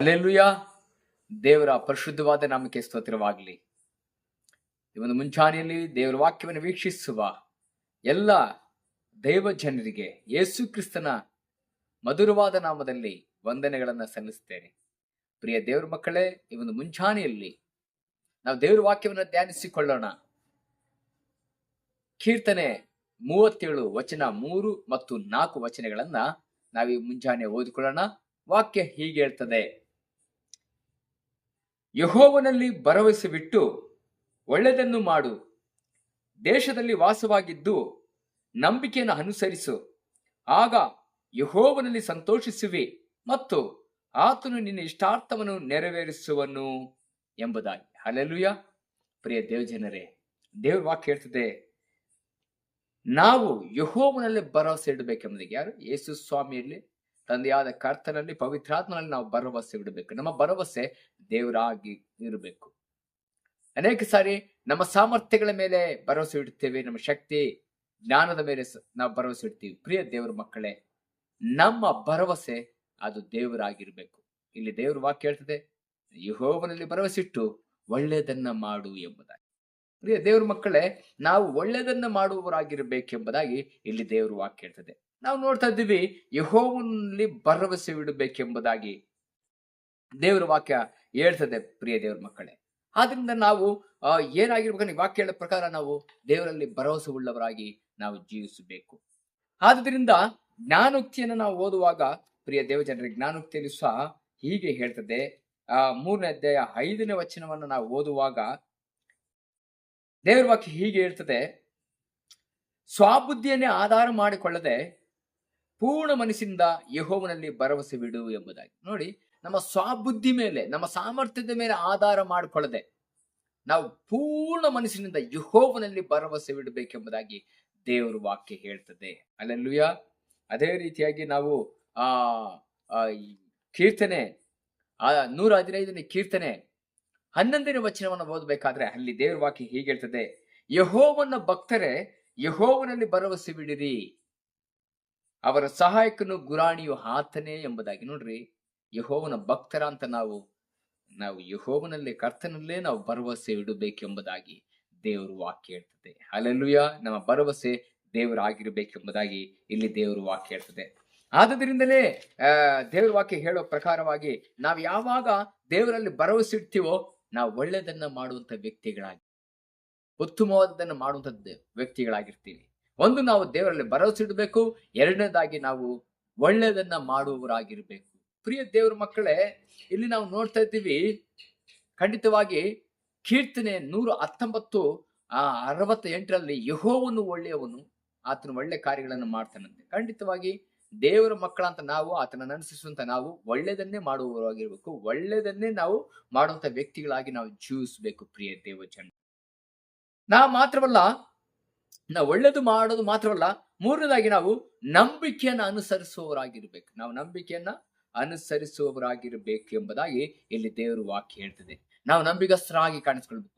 Hallelujah. ದೇವರ ಪರಿಶುದ್ಧವಾದ ನಾಮಕ್ಕೆ ಸ್ತೋತ್ರವಾಗಲಿ. ಈ ಒಂದು ಮುಂಚಾನೆಯಲ್ಲಿ ದೇವರ ವಾಕ್ಯವನ್ನು ವೀಕ್ಷಿಸುವ ಎಲ್ಲ ದೈವ ಜನರಿಗೆ ಯೇಸು ಕ್ರಿಸ್ತನ ಮಧುರವಾದ ನಾಮದಲ್ಲಿ ವಂದನೆಗಳನ್ನು ಸಲ್ಲಿಸ್ತೇನೆ. ಪ್ರಿಯ ದೇವರ ಮಕ್ಕಳೇ, ಈ ಒಂದು ಮುಂಚಾನೆಯಲ್ಲಿ ನಾವು ದೇವರ ವಾಕ್ಯವನ್ನು ಧ್ಯಾನಿಸಿಕೊಳ್ಳೋಣ. ಕೀರ್ತನೆ 37 ವಚನ 3 ಮತ್ತು 4 ವಚನಗಳನ್ನ ನಾವು ಈ ಮುಂಜಾನೆ ಓದಿಕೊಳ್ಳೋಣ. ವಾಕ್ಯ ಹೀಗೆ ಹೇಳ್ತದೆ: ಯೆಹೋವನಲ್ಲಿ ಭರವಸೆ ಬಿಟ್ಟು ಒಳ್ಳೆಯದನ್ನು ಮಾಡು, ದೇಶದಲ್ಲಿ ವಾಸವಾಗಿದ್ದು ನಂಬಿಕೆಯನ್ನು ಅನುಸರಿಸು, ಆಗ ಯೆಹೋವನಲ್ಲಿ ಸಂತೋಷಿಸುವಿ ಮತ್ತು ಆತನು ನಿನ್ನ ಇಷ್ಟಾರ್ಥವನ್ನು ನೆರವೇರಿಸುವನು ಎಂಬುದಾಗಿ. ಹಲ್ಲೆಲೂಯಾ. ಪ್ರಿಯ ದೇವಜನರೇ, ದೇವ್ರ ವಾಕ್ಯ ಹೇಳ್ತದೆ ನಾವು ಯೆಹೋವನಲ್ಲಿ ಭರವಸೆ ಇಡಬೇಕೆಂಬುದಾಗಿ. ಯಾರು? ಯೇಸು ಸ್ವಾಮಿಯಲ್ಲಿ, ತಂದೆಯಾದ ಕರ್ತನಲ್ಲಿ, ಪವಿತ್ರಾತ್ಮನಲ್ಲಿ ನಾವು ಭರವಸೆ ಇಡಬೇಕು. ನಮ್ಮ ಭರವಸೆ ದೇವರಾಗಿ ಇರಬೇಕು. ಅನೇಕ ಸಾರಿ ನಮ್ಮ ಸಾಮರ್ಥ್ಯಗಳ ಮೇಲೆ ಭರವಸೆ ಇಡ್ತೇವೆ, ನಮ್ಮ ಶಕ್ತಿ ಜ್ಞಾನದ ಮೇಲೆ ನಾವು ಭರವಸೆ ಇಡ್ತೀವಿ. ಪ್ರಿಯ ದೇವರ ಮಕ್ಕಳೇ, ನಮ್ಮ ಭರವಸೆ ಅದು ದೇವರಾಗಿರ್ಬೇಕು. ಇಲ್ಲಿ ದೇವರ ವಾಕ್ಯ ಹೇಳ್ತದೆ ಯೆಹೋವನಲ್ಲಿ ಭರವಸೆ ಇಟ್ಟು ಒಳ್ಳೆಯದನ್ನ ಮಾಡು ಎಂಬುದಾಗಿ. ಪ್ರಿಯ ದೇವರ ಮಕ್ಕಳೇ, ನಾವು ಒಳ್ಳೆಯದನ್ನ ಮಾಡುವವರಾಗಿರ್ಬೇಕೆಂಬುದಾಗಿ ಇಲ್ಲಿ ದೇವರ ವಾಕ್ಯ ಹೇಳ್ತದೆ. ನಾವು ನೋಡ್ತಾ ಇದ್ದೀವಿ ಯೆಹೋವನಲ್ಲಿ ಭರವಸೆ ಇಡಬೇಕೆಂಬುದಾಗಿ ದೇವರ ವಾಕ್ಯ ಹೇಳ್ತದೆ. ಪ್ರಿಯ ದೇವರ ಮಕ್ಕಳೇ, ಆದ್ರಿಂದ ನಾವು ಏನಾಗಿರ್ಬೇಕಂದ್ರೆ ವಾಕ್ಯ ಹೇಳೋ ಪ್ರಕಾರ ನಾವು ದೇವರಲ್ಲಿ ಭರವಸೆ ಉಳ್ಳವರಾಗಿ ನಾವು ಜೀವಿಸಬೇಕು. ಆದ್ರಿಂದ ಜ್ಞಾನೋಕ್ತಿಯನ್ನು ನಾವು ಓದುವಾಗ, ಪ್ರಿಯ ದೇವಜನರಿಗೆ, ಜ್ಞಾನೋಕ್ತಿಯಲ್ಲಿ ಸಹ ಹೀಗೆ ಹೇಳ್ತದೆ. 3ನೇ ಅಧ್ಯಾಯ 5ನೇ ವಚನವನ್ನು ನಾವು ಓದುವಾಗ ದೇವರ ವಾಕ್ಯ ಹೀಗೆ ಹೇಳ್ತದೆ: ಸ್ವಬುದ್ಧಿಯನ್ನೇ ಆಧಾರ ಮಾಡಿಕೊಳ್ಳದೆ ಪೂರ್ಣ ಮನಸ್ಸಿಂದ ಯೆಹೋವನಲ್ಲಿ ಭರವಸೆ ಬಿಡು ಎಂಬುದಾಗಿ. ನೋಡಿ, ನಮ್ಮ ಸ್ವಬುದ್ಧಿ ಮೇಲೆ, ನಮ್ಮ ಸಾಮರ್ಥ್ಯದ ಮೇಲೆ ಆಧಾರ ಮಾಡಿಕೊಳ್ಳದೆ ನಾವು ಪೂರ್ಣ ಮನಸ್ಸಿನಿಂದ ಯೆಹೋವನಲ್ಲಿ ಭರವಸೆ ಬಿಡಬೇಕೆಂಬುದಾಗಿ ದೇವರ ವಾಕ್ಯ ಹೇಳ್ತದೆ. ಹಲ್ಲೆಲೂಯಾ. ಅದೇ ರೀತಿಯಾಗಿ ನಾವು ಕೀರ್ತನೆ 115ನೇ ಕೀರ್ತನೆ 11ನೇ ವಚನವನ್ನು ಓದಬೇಕಾದ್ರೆ ಅಲ್ಲಿ ದೇವರ ವಾಕ್ಯ ಹೀಗೆ ಹೇಳ್ತದೆ: ಯೆಹೋವನ ಭಕ್ತರೇ, ಯೆಹೋವನಲ್ಲಿ ಭರವಸೆ ಬಿಡಿರಿ, ಅವರ ಸಹಾಯಕನು ಗುರಾಣಿಯು ಆತನೇ ಎಂಬುದಾಗಿ. ನೋಡ್ರಿ, ಯೆಹೋವನ ಭಕ್ತರ ಅಂತ ನಾವು ಯೆಹೋವನಲ್ಲಿ, ಕರ್ತನಲ್ಲೇ ನಾವು ಭರವಸೆ ಇಡಬೇಕೆಂಬುದಾಗಿ ದೇವರ ವಾಕ್ಯ ಹೇಳ್ತದೆ. ಹಲ್ಲೆಲೂಯಾ. ನಮ್ಮ ಭರವಸೆ ದೇವರಾಗಿರ್ಬೇಕೆಂಬುದಾಗಿ ಇಲ್ಲಿ ದೇವರ ವಾಕ್ಯ ಹೇಳ್ತದೆ. ಆದ್ದರಿಂದಲೇ ದೇವರ ವಾಕ್ಯ ಹೇಳೋ ಪ್ರಕಾರವಾಗಿ ನಾವು ಯಾವಾಗ ದೇವರಲ್ಲಿ ಭರವಸೆ ಇಡ್ತೀವೋ ನಾವು ಒಳ್ಳೆಯದನ್ನ ಮಾಡುವಂತ ವ್ಯಕ್ತಿಗಳಾಗಿ, ಉತ್ತಮವಾದದನ್ನು ಮಾಡುವಂತ ವ್ಯಕ್ತಿಗಳಾಗಿರ್ತೀವಿ. ಒಂದು, ನಾವು ದೇವರಲ್ಲಿ ಭರವಸೆ ಇಡಬೇಕು. ಎರಡನೇದಾಗಿ ನಾವು ಒಳ್ಳೆಯದನ್ನ ಮಾಡುವವರಾಗಿರ್ಬೇಕು. ಪ್ರಿಯ ದೇವರ ಮಕ್ಕಳೇ, ಇಲ್ಲಿ ನಾವು ನೋಡ್ತಾ ಇದ್ದೀವಿ, ಖಂಡಿತವಾಗಿ ಕೀರ್ತನೆ 119:68 ಯೆಹೋವನು ಒಳ್ಳೆಯವನು, ಆತನ ಒಳ್ಳೆ ಕಾರ್ಯಗಳನ್ನು ಮಾಡ್ತಾನಂತೆ. ಖಂಡಿತವಾಗಿ ದೇವರ ಮಕ್ಕಳಂತ ನಾವು, ಆತನನ್ನು ಅನುಸರಿಸುವಂತ ನಾವು ಒಳ್ಳೆಯದನ್ನೇ ಮಾಡುವವರಾಗಿರ್ಬೇಕು. ಒಳ್ಳೆಯದನ್ನೇ ನಾವು ಮಾಡುವಂತ ವ್ಯಕ್ತಿಗಳಾಗಿ ನಾವು ಜೀವಿಸಬೇಕು. ಪ್ರಿಯ ದೇವಜನ, ನಾವು ಒಳ್ಳೆಯದು ಮಾಡೋದು ಮಾತ್ರವಲ್ಲ, ಮೂರನೇದಾಗಿ ನಾವು ನಂಬಿಕೆಯನ್ನ ಅನುಸರಿಸುವವರಾಗಿರ್ಬೇಕು. ನಾವು ನಂಬಿಕೆಯನ್ನ ಅನುಸರಿಸುವವರಾಗಿರ್ಬೇಕು ಎಂಬುದಾಗಿ ಇಲ್ಲಿ ದೇವರು ವಾಕ್ಯ ಹೇಳ್ತದೆ. ನಾವು ನಂಬಿಗಸ್ತರಾಗಿ ಕಾಣಿಸ್ಕೊಳ್ಬೇಕು.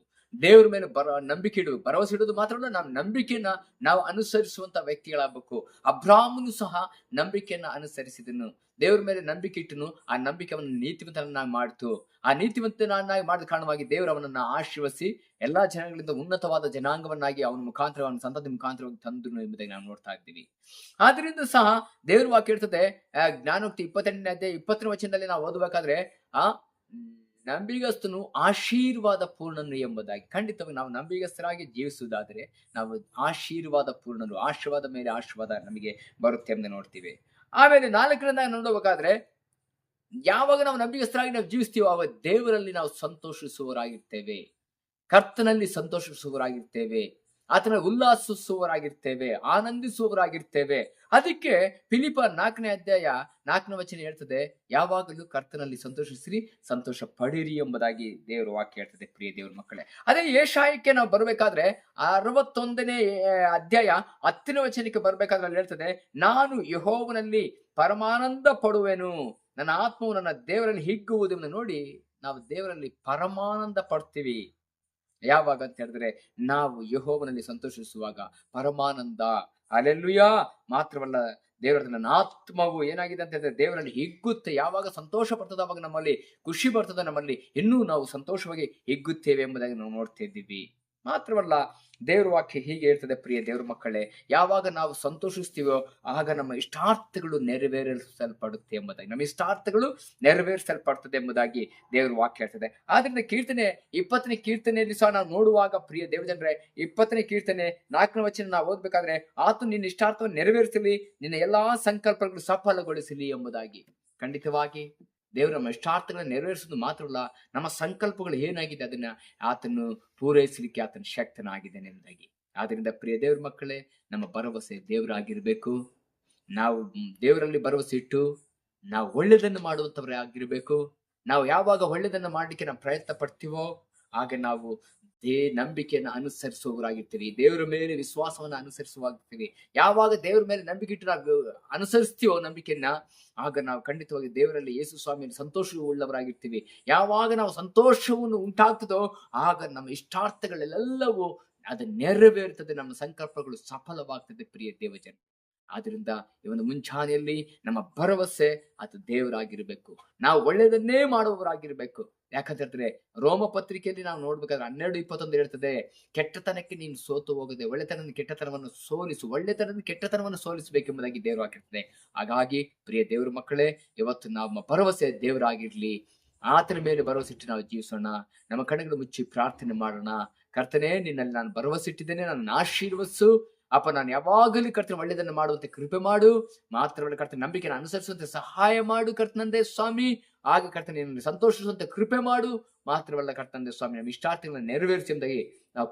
ದೇವರ ಮೇಲೆ ನಂಬಿಕೆ ಇಡಬೇಕು. ಭರವಸೆ ಇಡೋದು ಮಾತ್ರವಲ್ಲ, ನಾವು ನಂಬಿಕೆಯನ್ನ ನಾವು ಅನುಸರಿಸುವಂತ ವ್ಯಕ್ತಿಗಳಾಗಬೇಕು. ಅಬ್ರಾಹ್ಮನು ಸಹ ನಂಬಿಕೆಯನ್ನ ಅನುಸರಿಸಿದನು. ದೇವರ ಮೇಲೆ ನಂಬಿಕೆ ಇಟ್ಟನು. ಆ ನಂಬಿಕೆಯನ್ನು ನೀತಿವಂತನನ್ನಾಗಿ ಮಾಡಿತು. ಆ ನೀತಿವಂತನನ್ನಾಗಿ ಮಾಡಿದ ಕಾರಣವಾಗಿ ದೇವರು ಅವನನ್ನ ಆಶೀರ್ವದಿಸಿ ಎಲ್ಲಾ ಜನಗಳಿಂದ ಉನ್ನತವಾದ ಜನಾಂಗವನ್ನಾಗಿ ಅವನ ಮುಖಾಂತರ, ಅವನ ಸಂತತಿ ಮುಖಾಂತರವಾಗಿ ತಂದನು ಎಂಬುದಾಗಿ ನಾವು ನೋಡ್ತಾ ಇದ್ದೀವಿ. ಆದ್ರಿಂದ ಸಹ ದೇವರ ವಾಕ್ಯ ಹೇಳ್ತದೆ, ಜ್ಞಾನೋಕ್ತಿ 28ನೇ ಅಧ್ಯಾಯ 20ನೇ ವಚನದಲ್ಲಿ ನಾವು ಓದಬೇಕಾದ್ರೆ ನಂಬಿಗಸ್ತನು ಆಶೀರ್ವಾದ ಪೂರ್ಣನು ಎಂಬುದಾಗಿ. ಖಂಡಿತವಾಗಿ ನಾವು ನಂಬಿಗಸ್ತರಾಗಿ ಜೀವಿಸುವುದಾದರೆ ನಾವು ಆಶೀರ್ವಾದ ಪೂರ್ಣರು, ಆಶೀರ್ವಾದ ಮೇಲೆ ಆಶೀರ್ವಾದ ನಮಗೆ ಬರುತ್ತೆ ಎಂದು ನೋಡ್ತೀವಿ. ಆಮೇಲೆ 4ನೇದಾಗಿ ನೋಡಬೇಕಾದ್ರೆ, ಯಾವಾಗ ನಾವು ನಂಬಿಗಸ್ತರಾಗಿ ನಾವು ಜೀವಿಸ್ತೀವೋ ಆವಾಗ ದೇವರಲ್ಲಿ ನಾವು ಸಂತೋಷಿಸುವವರಾಗಿರ್ತೇವೆ, ಕರ್ತನಲ್ಲಿ ಸಂತೋಷಿಸುವವರಾಗಿರ್ತೇವೆ, ಆತನ ಉಲ್ಲಾಸಿಸುವವರಾಗಿರ್ತೇವೆ, ಆನಂದಿಸುವವರಾಗಿರ್ತೇವೆ. ಅದಕ್ಕೆ ಫಿಲಿಪ 4ನೇ ಅಧ್ಯಾಯ 4ನೇ ವಚನ ಹೇಳ್ತದೆ, ಯಾವಾಗಲೂ ಕರ್ತನಲ್ಲಿ ಸಂತೋಷಿಸಿರಿ, ಸಂತೋಷ ಪಡಿರಿ ಎಂಬುದಾಗಿ ದೇವರ ವಾಕ್ಯ ಹೇಳ್ತದೆ. ಪ್ರಿಯ ದೇವರ ಮಕ್ಕಳೇ, ಅದೇ ಏಷಾಯಕ್ಕೆ ನಾವು ಬರ್ಬೇಕಾದ್ರೆ 61ನೇ ಅಧ್ಯಾಯ 10ನೇ ವಚನಕ್ಕೆ ಬರ್ಬೇಕಾದ್ರೆ ಅಲ್ಲಿ ಹೇಳ್ತದೆ, ನಾನು ಯೆಹೋವನಲ್ಲಿ ಪರಮಾನಂದ ಪಡುವೆನು, ನನ್ನ ಆತ್ಮವು ನನ್ನ ದೇವರಲ್ಲಿ ಹಿಗ್ಗುವುದನ್ನು. ನೋಡಿ, ನಾವು ದೇವರಲ್ಲಿ ಪರಮಾನಂದ ಪಡ್ತೀವಿ. ಯಾವಾಗ ಅಂತ ಹೇಳಿದ್ರೆ ನಾವು ಯೆಹೋವನಲ್ಲಿ ಸಂತೋಷಿಸುವಾಗ ಪರಮಾನಂದ. ಹಲ್ಲೆಲೂಯಾ. ಮಾತ್ರವಲ್ಲ, ದೇವರ ನನ್ನ ಆತ್ಮವು ಏನಾಗಿದೆ ಅಂತ ಹೇಳಿದ್ರೆ ದೇವರಲ್ಲಿ ಹಿಗ್ಗುತ್ತೆ. ಯಾವಾಗ ಸಂತೋಷ ಪಡ್ತದೆ ಅವಾಗ ನಮ್ಮಲ್ಲಿ ಖುಷಿ ಬರ್ತದೆ, ನಮ್ಮಲ್ಲಿ ಇನ್ನೂ ನಾವು ಸಂತೋಷವಾಗಿ ಹಿಗ್ಗುತ್ತೇವೆ ಎಂಬುದಾಗಿ ನಾವು ನೋಡ್ತಾ ಇದ್ದೀವಿ. ಮಾತ್ರವಲ್ಲ, ದೇವರ ವಾಕ್ಯ ಹೀಗೆ ಹೇಳ್ತದೆ ಪ್ರಿಯ ದೇವರ ಮಕ್ಕಳೇ, ಯಾವಾಗ ನಾವು ಸಂತೋಷಿಸ್ತೀವೋ ಆಗ ನಮ್ಮ ಇಷ್ಟಾರ್ಥಗಳು ನೆರವೇರಿಸಲ್ಪಡುತ್ತೆ ಎಂಬುದಾಗಿ, ನಮ್ಮ ಇಷ್ಟಾರ್ಥಗಳು ನೆರವೇರಿಸಲ್ಪಡ್ತದೆ ಎಂಬುದಾಗಿ ದೇವರ ವಾಕ್ಯ ಹೇಳ್ತದೆ. ಆದ್ರಿಂದ ಕೀರ್ತನೆ 20ನೇ ಕೀರ್ತನೆಯಲ್ಲಿ ಸಹ ನಾವು ನೋಡುವಾಗ ಪ್ರಿಯ ದೇವಜನರೇ, 20ನೇ ಕೀರ್ತನೆ 4ನೇ ವಚನ ನಾವು ಓದ್ಬೇಕಾದ್ರೆ, ಆತ ನಿನ್ನ ಇಷ್ಟಾರ್ಥವನ್ನು ನೆರವೇರಿಸಲಿ, ನಿನ್ನ ಎಲ್ಲಾ ಸಂಕಲ್ಪಗಳು ಸಫಲಗೊಳಿಸಲಿ ಎಂಬುದಾಗಿ. ಖಂಡಿತವಾಗಿ ದೇವರು ನಮ್ಮ ಇಷ್ಟಾರ್ಥಗಳನ್ನ ನೆರವೇರಿಸೋದು ಮಾತ್ರವಲ್ಲ, ನಮ್ಮ ಸಂಕಲ್ಪಗಳು ಏನಾಗಿದೆ ಅದನ್ನ ಆತನು ಪೂರೈಸಲಿಕ್ಕೆ ಆತನ ಶಕ್ತನಾಗಿದ್ದಾನೆ ಎಂಬುದಾಗಿ. ಆದ್ರಿಂದ ಪ್ರಿಯ ದೇವ್ರ ಮಕ್ಕಳೇ, ನಮ್ಮ ಭರವಸೆ ದೇವರಾಗಿರ್ಬೇಕು. ನಾವು ದೇವರಲ್ಲಿ ಭರವಸೆ ಇಟ್ಟು ನಾವು ಒಳ್ಳೆಯದನ್ನು ಮಾಡುವಂತವರೇ ಆಗಿರ್ಬೇಕು. ನಾವು ಯಾವಾಗ ಒಳ್ಳೆಯದನ್ನು ಮಾಡ್ಲಿಕ್ಕೆ ನಾವು ಪ್ರಯತ್ನ ಪಡ್ತೀವೋ ಆಗ ನಾವು ನಂಬಿಕೆಯನ್ನು ಅನುಸರಿಸುವವರಾಗಿರ್ತೀವಿ. ದೇವರ ಮೇಲೆ ವಿಶ್ವಾಸವನ್ನು ಅನುಸರಿಸುವಾಗಿರ್ತೀವಿ. ಯಾವಾಗ ದೇವರ ಮೇಲೆ ನಂಬಿಕೆ ಇಟ್ಟು ನಾವು ಅನುಸರಿಸ್ತೀವೋ ನಂಬಿಕೆಯನ್ನ, ಆಗ ನಾವು ಖಂಡಿತವಾಗಿ ದೇವರಲ್ಲಿ ಯೇಸು ಸ್ವಾಮಿಯಲ್ಲಿ ಸಂತೋಷವುಳ್ಳವರಾಗಿರ್ತೀವಿ. ಯಾವಾಗ ನಾವು ಸಂತೋಷವನ್ನು ಉಂಟಾಗ್ತದೋ ಆಗ ನಮ್ಮ ಇಷ್ಟಾರ್ಥಗಳೆಲ್ಲವೂ ಅದು ನೆರವೇರ್ತದೆ, ನಮ್ಮ ಸಂಕಲ್ಪಗಳು ಸಫಲವಾಗ್ತದೆ ಪ್ರಿಯ ದೇವಜನ. ಆದ್ರಿಂದ ಈ ಒಂದು ಮುಂಚಾನೆಯಲ್ಲಿ ನಮ್ಮ ಭರವಸೆ ಅದು ದೇವರಾಗಿರ್ಬೇಕು. ನಾವು ಒಳ್ಳೆಯದನ್ನೇ ಮಾಡುವವರಾಗಿರ್ಬೇಕು. ಯಾಕಂತ ಹೇಳಿದ್ರೆ ರೋಮ ಪತ್ರಿಕೆಯಲ್ಲಿ ನಾವು ನೋಡ್ಬೇಕಾದ್ರೆ 12:21 ಹೇಳ್ತದೆ, ಕೆಟ್ಟತನಕ್ಕೆ ನೀನು ಸೋತು ಹೋಗದೆ ಒಳ್ಳೆತನ ಕೆಟ್ಟತನವನ್ನು ಸೋಲಿಸು, ಒಳ್ಳೆತನ ಕೆಟ್ಟತನವನ್ನು ಸೋಲಿಸಬೇಕೆಂಬುದಾಗಿ ದೇವರು ಆಗಿರ್ತದೆ. ಹಾಗಾಗಿ ಪ್ರಿಯ ದೇವರ ಮಕ್ಕಳೇ, ಇವತ್ತು ನಮ್ಮ ಭರವಸೆ ದೇವರಾಗಿರ್ಲಿ. ಆತನ ಮೇಲೆ ಭರವಸೆ ಇಟ್ಟು ನಾವು ಜೀವಿಸೋಣ. ನಮ್ಮ ಕಣ್ಣುಗಳು ಮುಚ್ಚಿ ಪ್ರಾರ್ಥನೆ ಮಾಡೋಣ. ಕರ್ತನೇ, ನಿನ್ನಲ್ಲಿ ನಾನು ಭರವಸೆ ಇಟ್ಟಿದ್ದೇನೆ, ನನ್ನ ಆಶೀರ್ವದಿಸು ಅಪ್ಪ. ನಾನು ಯಾವಾಗಲೂ ಕರ್ತನ ಒಳ್ಳೆಯದನ್ನು ಮಾಡುವಂತೆ ಕೃಪೆ ಮಾಡು. ಮಾತ್ರವಲ್ಲ ಕರ್ತನ ನಂಬಿಕೆಯನ್ನು ಅನುಸರಿಸುವಂತೆ ಸಹಾಯ ಮಾಡು ಕರ್ತನಂದೇ ಸ್ವಾಮಿ. ಆಗ ಕರ್ತನ ಸಂತೋಷಿಸುವಂತೆ ಕೃಪೆ ಮಾಡು. ಮಾತ್ರವಲ್ಲ ಕರ್ತನಂದೇ ಸ್ವಾಮಿ, ನಮ್ಮ ಇಷ್ಟಾರ್ಥಗಳನ್ನು ನೆರವೇರಿಸಿ ಎಂಬುದಾಗಿ ನಾವು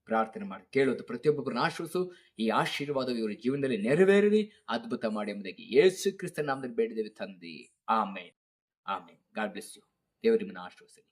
ಪ್ರಾರ್ಥನೆ ಮಾಡಿ ಕೇಳೋದು. ಪ್ರತಿಯೊಬ್ಬೊಬ್ಬರನ್ನು ಆಶ್ರಯಿಸು. ಈ ಆಶೀರ್ವಾದವು ಇವರ ಜೀವನದಲ್ಲಿ ನೆರವೇರಲಿ, ಅದ್ಭುತ ಮಾಡಿ ಎಂಬುದಾಗಿ ಯೇಸು ಕ್ರಿಸ್ತನ ನಾಮದಲ್ಲಿ ಬೇಡಿದ್ದೇವೆ ತಂದೆ. Amen, amen. God bless you. ದೇವರು ನಿಮ್ಮನ್ನು ಆಶೀರ್ವದಿಸಲಿ.